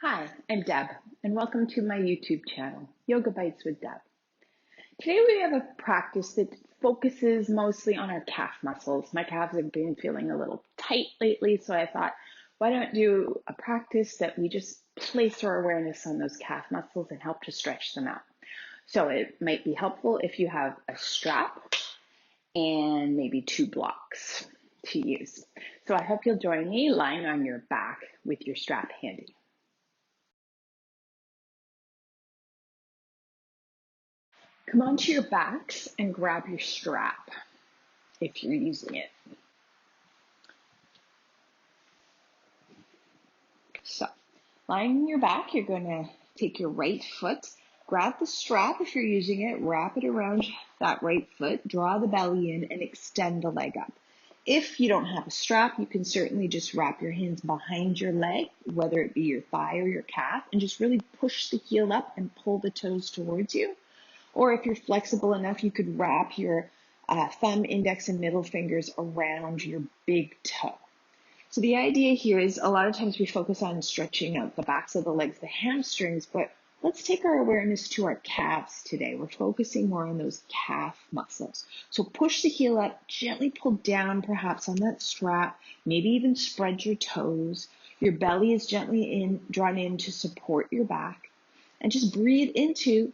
Hi, I'm Deb, and welcome to my YouTube channel, Yoga Bites with Deb. Today we have a practice that focuses mostly on our calf muscles. My calves have been feeling a little tight lately, so I thought, why don't do a practice that we just place our awareness on those calf muscles and help to stretch them out. So it might be helpful if you have a strap and maybe 2 blocks to use. So I hope you'll join me lying on your back with your strap handy. Come onto your backs and grab your strap if you're using it. So, lying on your back, you're going to take your right foot, grab the strap if you're using it, wrap it around that right foot, draw the belly in, and extend the leg up. If you don't have a strap, you can certainly just wrap your hands behind your leg, whether it be your thigh or your calf, and just really push the heel up and pull the toes towards you. Or if you're flexible enough, you could wrap your thumb, index, and middle fingers around your big toe. So the idea here is a lot of times we focus on stretching out the backs of the legs, the hamstrings, but let's take our awareness to our calves today. We're focusing more on those calf muscles. So push the heel up, gently pull down perhaps on that strap, maybe even spread your toes. Your belly is gently drawn in to support your back. And just breathe into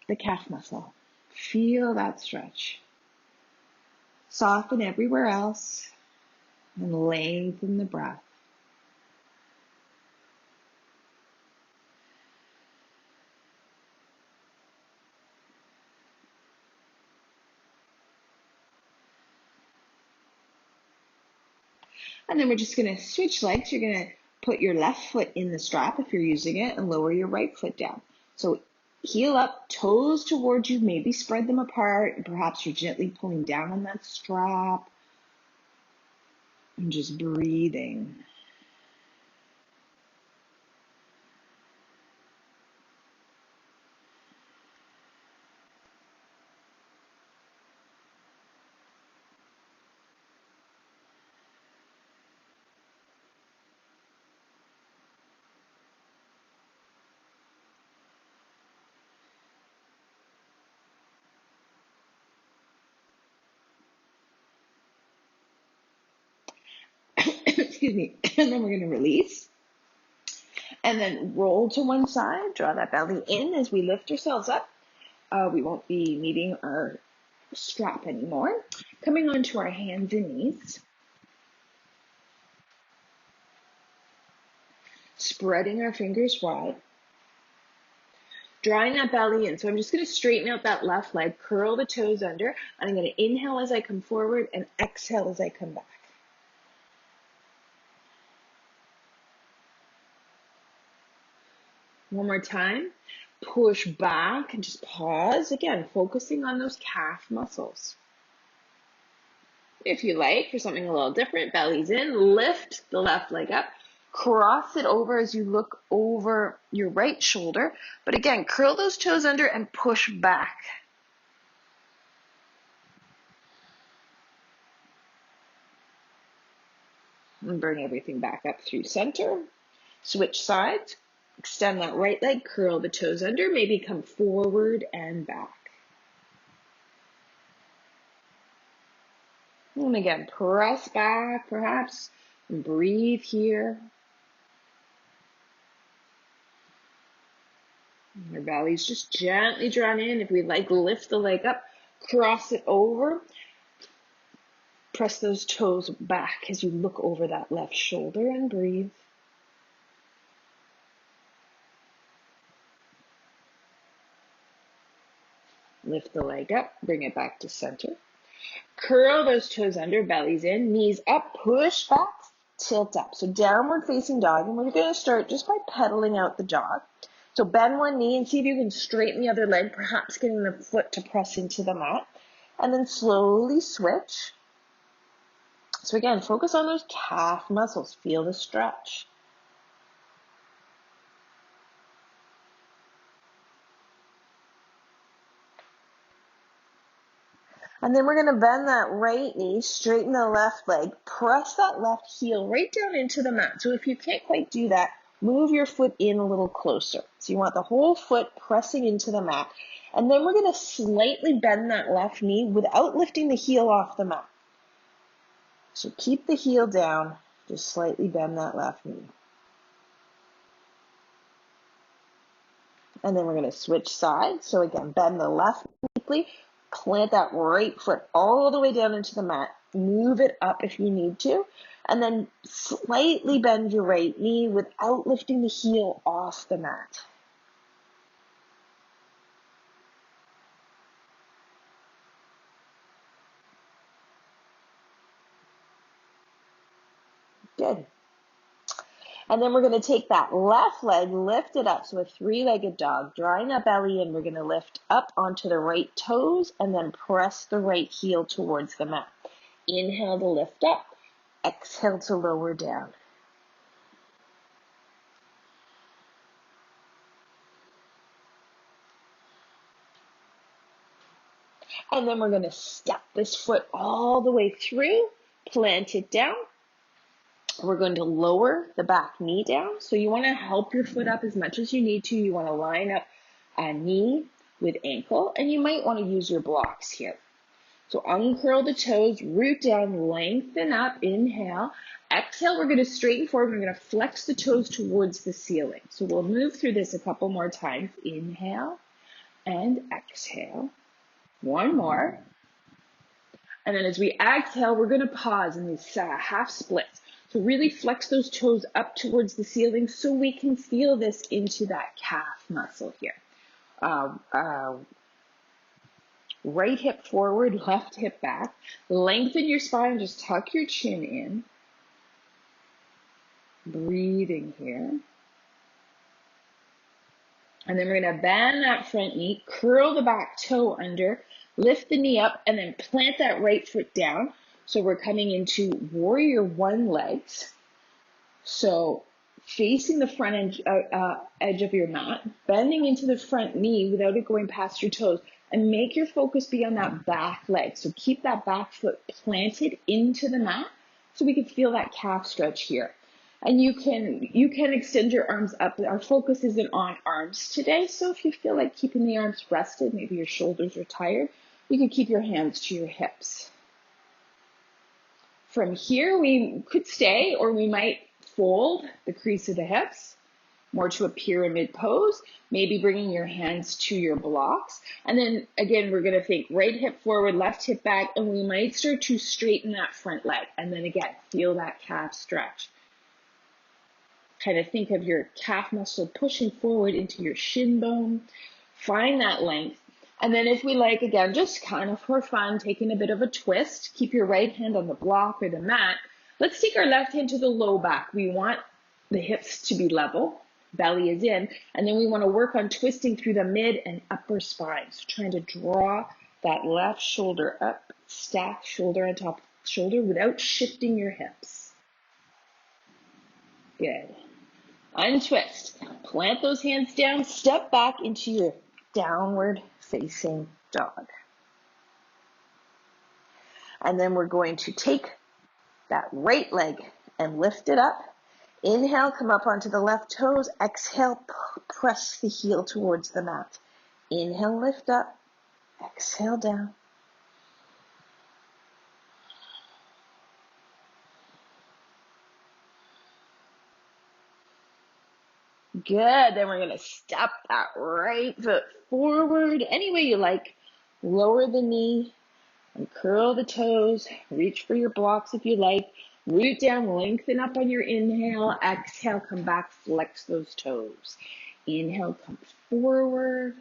the calf muscle. Feel that stretch. Soften everywhere else and lengthen the breath. And then we're just going to switch legs. You're going to put your left foot in the strap if you're using it and lower your right foot down. So heel up, toes towards you, maybe spread them apart. And perhaps you're gently pulling down on that strap and just breathing. Excuse me. And then we're going to release. And then roll to one side, draw that belly in as we lift ourselves up. We won't be needing our strap anymore. Coming onto our hands and knees. Spreading our fingers wide. Drawing that belly in. So I'm just going to straighten out that left leg, curl the toes under, and I'm going to inhale as I come forward and exhale as I come back. One more time. Push back and just pause. Again, focusing on those calf muscles. If you like, for something a little different, belly's in, lift the left leg up, cross it over as you look over your right shoulder. But again, curl those toes under and push back. And bring everything back up through center. Switch sides. Extend that right leg, curl the toes under, maybe come forward and back. And again, press back perhaps, and breathe here. Your belly's just gently drawn in. If we like, lift the leg up, cross it over. Press those toes back as you look over that left shoulder and breathe. Lift the leg up, bring it back to center. Curl those toes under, belly's in, knees up, push back, tilt up. So downward facing dog, and we're going to start just by pedaling out the dog. So bend one knee and see if you can straighten the other leg, perhaps getting the foot to press into the mat. And then slowly switch. So again, focus on those calf muscles. Feel the stretch. And then we're going to bend that right knee, straighten the left leg, press that left heel right down into the mat. So if you can't quite do that, move your foot in a little closer. So you want the whole foot pressing into the mat. And then we're going to slightly bend that left knee without lifting the heel off the mat. So keep the heel down, just slightly bend that left knee. And then we're going to switch sides. So again, bend the left deeply, plant that right foot all the way down into the mat. Move it up if you need to. And then slightly bend your right knee without lifting the heel off the mat. Good. And then we're going to take that left leg, lift it up. So a three-legged dog, drawing that belly in, we're going to lift up onto the right toes and then press the right heel towards the mat. Inhale to lift up, exhale to lower down. And then we're going to step this foot all the way through, plant it down. We're going to lower the back knee down. So you want to help your foot up as much as you need to. You want to line up a knee with ankle, and you might want to use your blocks here. So uncurl the toes, root down, lengthen up, inhale. Exhale, we're going to straighten forward. We're going to flex the toes towards the ceiling. So we'll move through this a couple more times. Inhale and exhale. One more. And then as we exhale, we're going to pause in these half splits. So really flex those toes up towards the ceiling so we can feel this into that calf muscle here. Right hip forward, left hip back. Lengthen your spine, just tuck your chin in. Breathing here. And then we're going to bend that front knee, curl the back toe under, lift the knee up, and then plant that right foot down. So we're coming into warrior one legs. So facing the front edge of your mat, bending into the front knee without it going past your toes, and make your focus be on that back leg. So keep that back foot planted into the mat so we can feel that calf stretch here. And you can extend your arms up. Our focus isn't on arms today, so if you feel like keeping the arms rested, maybe your shoulders are tired, you can keep your hands to your hips. From here, we could stay, or we might fold the crease of the hips, more to a pyramid pose, maybe bringing your hands to your blocks. And then again, we're going to think right hip forward, left hip back, and we might start to straighten that front leg. And then again, feel that calf stretch. Kind of think of your calf muscle pushing forward into your shin bone. Find that length. And then if we like, again, just kind of for fun, taking a bit of a twist, keep your right hand on the block or the mat. Let's take our left hand to the low back. We want the hips to be level, belly is in, and then we want to work on twisting through the mid and upper spine. So trying to draw that left shoulder up, stack shoulder on top of shoulder without shifting your hips. Good. Untwist. Plant those hands down, step back into your downward facing dog. And then we're going to take that right leg and lift it up. Inhale, come up onto the left toes. Exhale, press the heel towards the mat. Inhale, lift up. Exhale, down. Good. Then we're going to step that right foot forward any way you like. Lower the knee and curl the toes. Reach for your blocks if you like. Root down, lengthen up on your inhale. Exhale, come back, flex those toes. Inhale, come forward.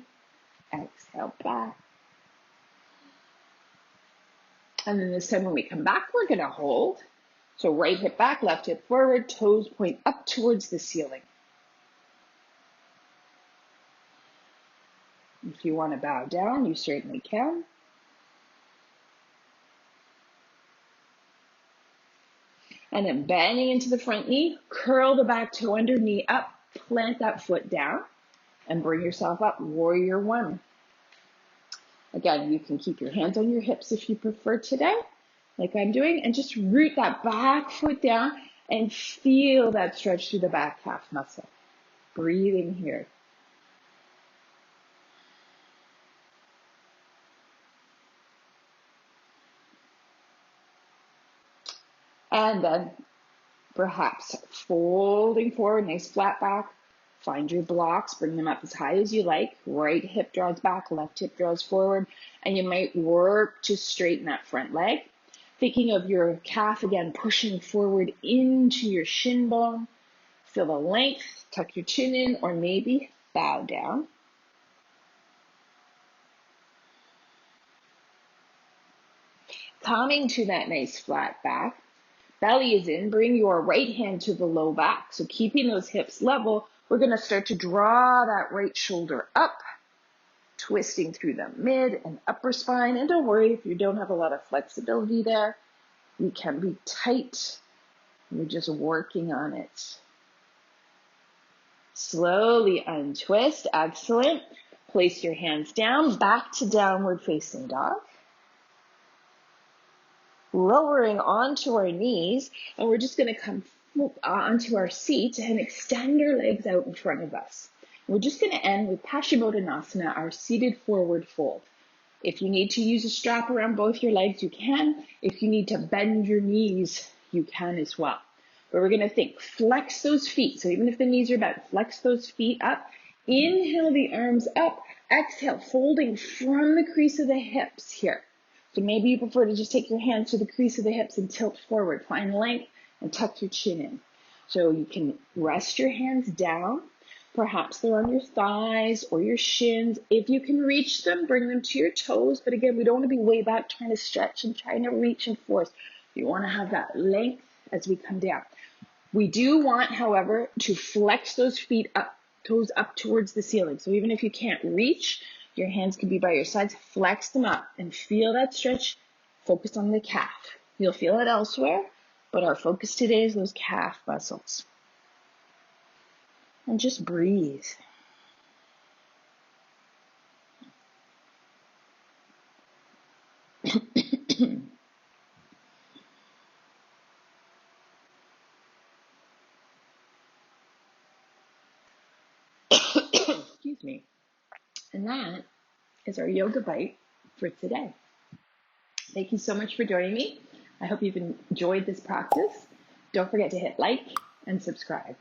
Exhale, back. And then this time when we come back, we're going to hold. So right hip back, left hip forward, toes point up towards the ceiling. If you want to bow down, you certainly can. And then bending into the front knee, curl the back toe under, knee up, plant that foot down, and bring yourself up, warrior one. Again, you can keep your hands on your hips if you prefer today, like I'm doing, and just root that back foot down and feel that stretch through the back calf muscle. Breathing here. And then perhaps folding forward, nice flat back. Find your blocks, bring them up as high as you like. Right hip draws back, left hip draws forward. And you might work to straighten that front leg. Thinking of your calf again, pushing forward into your shin bone. Feel the length, tuck your chin in, or maybe bow down. Coming to that nice flat back. Belly is in. Bring your right hand to the low back. So keeping those hips level, we're going to start to draw that right shoulder up, twisting through the mid and upper spine. And don't worry if you don't have a lot of flexibility there. You can be tight. You're just working on it. Slowly untwist. Excellent. Place your hands down, back to downward facing dog. Lowering onto our knees, and we're just going to come onto our seat and extend our legs out in front of us. We're just going to end with Paschimottanasana, our seated forward fold. If you need to use a strap around both your legs, you can. If you need to bend your knees, you can as well. But we're going to think, flex those feet. So even if the knees are bent, flex those feet up. Inhale the arms up. Exhale, folding from the crease of the hips here. So maybe you prefer to just take your hands to the crease of the hips and tilt forward. Find length and tuck your chin in. So you can rest your hands down. Perhaps they're on your thighs or your shins. If you can reach them, bring them to your toes. But again, we don't want to be way back trying to stretch and trying to reach and force. You want to have that length as we come down. We do want, however, to flex those feet up, toes up towards the ceiling. So even if you can't reach, your hands can be by your sides. Flex them up and feel that stretch. Focus on the calf. You'll feel it elsewhere, but our focus today is those calf muscles. And just breathe. Excuse me. And that is our yoga bite for today. Thank you so much for joining me. I hope you've enjoyed this practice. Don't forget to hit like and subscribe.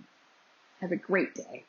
Have a great day.